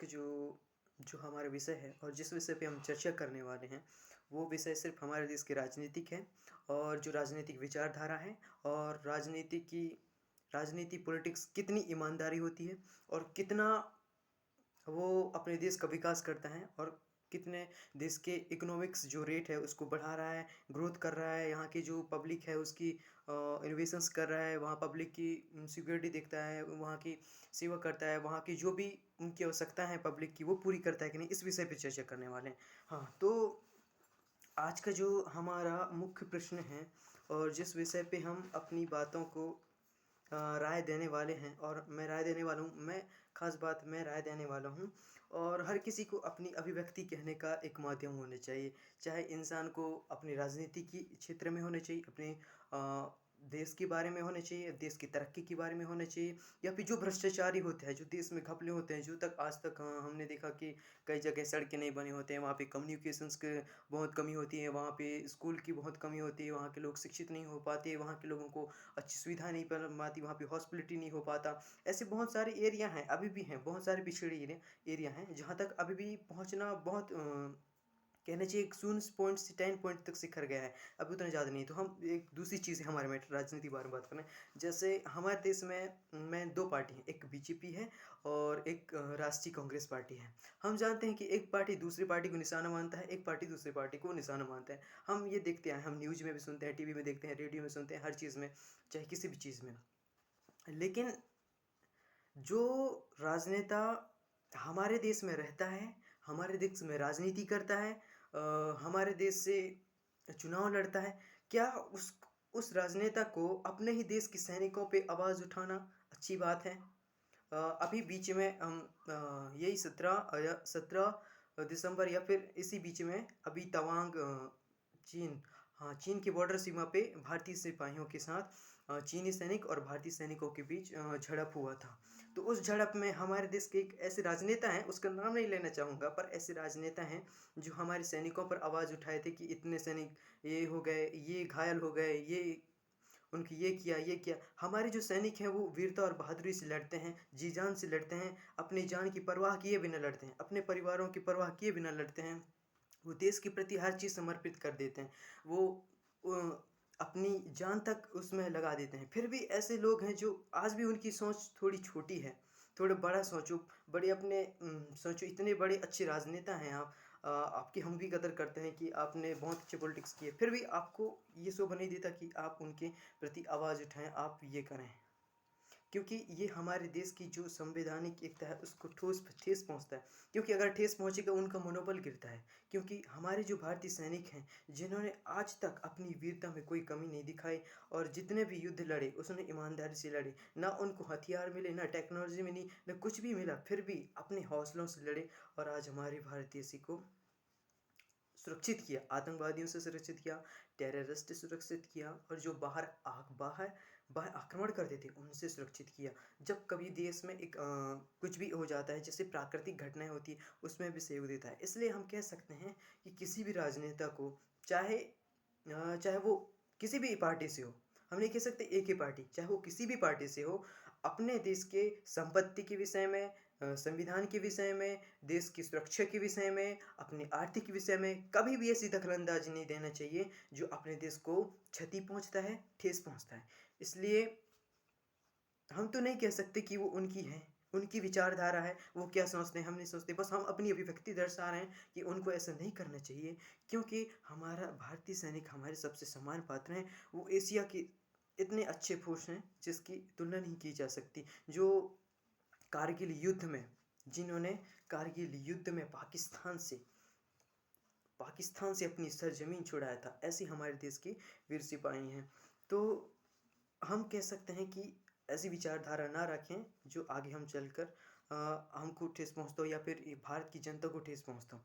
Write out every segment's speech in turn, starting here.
जो जो हमारा विषय है और जिस विषय पे हम चर्चा करने वाले हैं, वो विषय सिर्फ़ हमारे देश की राजनीतिक है और जो राजनीतिक विचारधारा है और राजनीति पॉलिटिक्स कितनी ईमानदारी होती है और कितना वो अपने देश का विकास करता है और कितने देश के इकोनॉमिक्स जो रेट है उसको बढ़ा रहा है, ग्रोथ कर रहा है, यहाँ की जो पब्लिक है उसकी इनोवेशंस कर रहा है, वहाँ पब्लिक की सिक्योरिटी देखता है, वहाँ की सेवा करता है, वहाँ की जो भी उनकी आवश्यकता है पब्लिक की वो पूरी करता है कि नहीं, इस विषय पे चर्चा करने वाले हैं। हाँ, तो आज का जो हमारा मुख्य प्रश्न है और जिस विषय पे हम अपनी बातों को राय देने वाले हैं और मैं राय देने वाला हूँ, ख़ास बात मैं राय देने वाला हूँ और हर किसी को अपनी अभिव्यक्ति कहने का एक माध्यम होना चाहिए। चाहे इंसान को अपनी राजनीति की क्षेत्र में होना चाहिए, अपने देश के बारे में होना चाहिए, देश की तरक्की के बारे में होना चाहिए या फिर जो भ्रष्टाचारी होते हैं, जो देश में घपले होते हैं, जो तक आज तक हमने देखा कि कई जगह सड़कें नहीं बने होते हैं, वहाँ पे कम्युनिकेशंस के बहुत कमी होती है, वहाँ पे स्कूल की बहुत कमी होती है, वहाँ के लोग शिक्षित नहीं हो पाते, वहाँ के लोगों को अच्छी सुविधा नहीं मिल पाती, वहाँ पे हॉस्पिटलिटी नहीं हो पाता। ऐसे बहुत सारे एरिया हैं, अभी भी हैं, बहुत सारे पिछड़े एरिया हैं, जहाँ तक अभी भी पहुँचना बहुत कहना चाहिए एक 0 पॉइंट से 10 पॉइंट तक सिखर गया है, अभी उतना ज़्यादा नहीं। तो हम एक दूसरी चीज़ है हमारे में राजनीति के बारे में बात करें, जैसे हमारे देश में 2 पार्टी हैं, एक बीजेपी है और एक राष्ट्रीय कांग्रेस पार्टी है। हम जानते हैं कि एक पार्टी दूसरी पार्टी को निशाना मानता है, एक पार्टी दूसरी पार्टी को निशाना मानता है। हम ये देखते हैं, हम न्यूज़ में भी सुनते हैं, टीवी में देखते हैं, रेडियो में सुनते हैं, हर चीज़ में, चाहे किसी भी चीज़ में। लेकिन जो राजनेता हमारे देश में रहता है, हमारे देश में राजनीति करता है, हमारे देश से चुनाव लड़ता है, क्या उस राजनेता को अपने ही देश के सैनिकों पे आवाज़ उठाना अच्छी बात है? अभी बीच में हम यही 17 दिसंबर या फिर इसी बीच में अभी तवांग चीन, हाँ, चीन की बॉर्डर सीमा पे भारतीय सिपाहियों के साथ चीनी सैनिक और भारतीय सैनिकों के बीच झड़प हुआ था। तो उस झड़प में हमारे देश के एक ऐसे राजनेता हैं, उसका नाम नहीं लेना चाहूँगा, पर ऐसे राजनेता हैं जो हमारे सैनिकों पर आवाज़ उठाए थे कि इतने सैनिक ये हो गए, ये घायल हो गए, ये उनकी ये किया। हमारे जो सैनिक हैं वो वीरता और बहादुरी से लड़ते हैं, जी-जान से लड़ते हैं, अपनी जान की परवाह किए बिना लड़ते हैं, अपने परिवारों की परवाह किए बिना लड़ते हैं। वो देश के प्रति हर चीज़ समर्पित कर देते हैं। वो अपनी जान तक उसमें लगा देते हैं। फिर भी ऐसे लोग हैं जो आज भी उनकी सोच थोड़ी छोटी है। थोड़ा बड़ा सोचो, बड़े अपने सोचो, इतने बड़े अच्छे राजनेता हैं आप। आपकी हम भी कदर करते हैं कि आपने बहुत अच्छे पॉलिटिक्स किए। फिर भी आपको ये शोभा नहीं देता कि आप उनके प्रति आवाज़ उठाएँ, आप ये करें। क्योंकि ये हमारे देश की जो संवैधानिक एकता है उसको ठेस पहुँचता है, क्योंकि अगर ठेस पहुँचेगा उनका मनोबल गिरता है। क्योंकि हमारे जो भारतीय सैनिक हैं जिन्होंने आज तक अपनी वीरता में कोई कमी नहीं दिखाई और जितने भी युद्ध लड़े उसने ईमानदारी से लड़े, ना उनको हथियार मिले, ना टेक्नोलॉजी मिली, ना कुछ भी मिला, फिर भी अपने हौसलों से लड़े और आज हमारे भारत देश को सुरक्षित किया, आतंकवादियों से सुरक्षित किया, टेररिस्ट से सुरक्षित किया और जो बाहर बाहर आक्रमण करते थे उनसे सुरक्षित किया। जब कभी देश में एक कुछ भी हो जाता है, जैसे प्राकृतिक घटनाएं होती है, उसमें भी सहयोग देता है। इसलिए हम कह सकते हैं कि किसी भी राजनेता को, चाहे वो किसी भी पार्टी से हो, हम नहीं कह सकते एक ही पार्टी, चाहे वो किसी भी पार्टी से हो, अपने देश के संपत्ति के विषय में, संविधान के विषय में, देश की सुरक्षा के विषय में, अपने आर्थिक विषय में कभी भी ऐसी दखलंदाजी नहीं देना चाहिए जो अपने देश को क्षति पहुंचता है, ठेस पहुंचता है। इसलिए हम तो नहीं कह सकते कि वो उनकी है, उनकी विचारधारा है, वो क्या सोचते हैं हम नहीं सोचते, बस हम अपनी अभिव्यक्ति दर्शा रहे हैं कि उनको ऐसा नहीं करना चाहिए। क्योंकि हमारा भारतीय सैनिक हमारे सबसे सम्मान पात्र हैं, वो एशिया के इतने अच्छे फोर्स हैं जिसकी तुलना नहीं की जा सकती। जो कारगिल युद्ध में जिन्होंने कारगिल युद्ध में पाकिस्तान से अपनी सरजमीन छुड़ाया था, ऐसी हमारे देश की वीर सिपाही हैं। तो हम कह सकते हैं कि ऐसी विचारधारा ना रखें जो आगे हम चलकर हमको ठेस पहुँचता हो या फिर ये भारत की जनता को ठेस पहुँचता हो।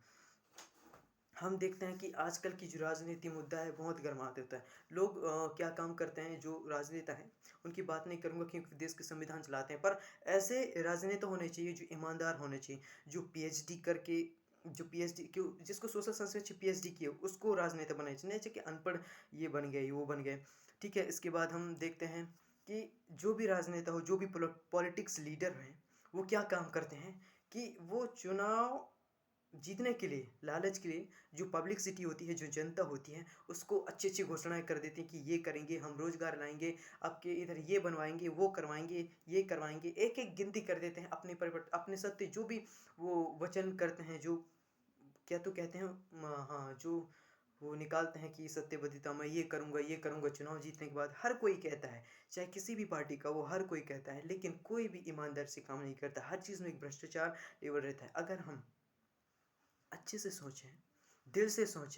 हम देखते हैं कि आजकल की जो राजनीति मुद्दा है बहुत गर्मा देता है। लोग क्या काम करते हैं, जो राजनेता हैं उनकी बात नहीं करूँगा क्योंकि देश के संविधान चलाते हैं, पर ऐसे राजनेता होने चाहिए जो ईमानदार होने चाहिए, जो पीएचडी करके, जो पीएचडी क्यों, जिसको सोशल साइंस में अच्छी पीएचडी की हो उसको राजनेता बनाना चाहिए, नहीं चाहिए कि अनपढ़ ये बन गए, वो बन गए। ठीक है, इसके बाद हम देखते हैं कि जो भी राजनेता हो, जो भी पॉलिटिक्स लीडर हैं, वो क्या काम करते हैं कि वो चुनाव जीतने के लिए, लालच के लिए जो पब्लिसिटी होती है, जो जनता होती है, उसको अच्छी-अच्छी घोषणाएँ कर देते हैं कि ये करेंगे, हम रोज़गार लाएँगे, आपके इधर ये बनवाएँगे, वो करवाएँगे, ये करवाएँगे। एक-एक गिनती कर देते हैं अपने सत्य जो भी वो वचन करते हैं, जो क्या तो कहते हैं हाँ, जो वो निकालते हैं कि सत्यबद्धता मैं ये करूँगा चुनाव जीतने के बाद। हर कोई कहता है, चाहे किसी भी पार्टी का वो हर कोई कहता है, लेकिन कोई भी ईमानदारी से काम नहीं करता। हर चीज़ में एक भ्रष्टाचार लेवल रहता है। अगर हम अच्छे से सोचें, दिल से सोचें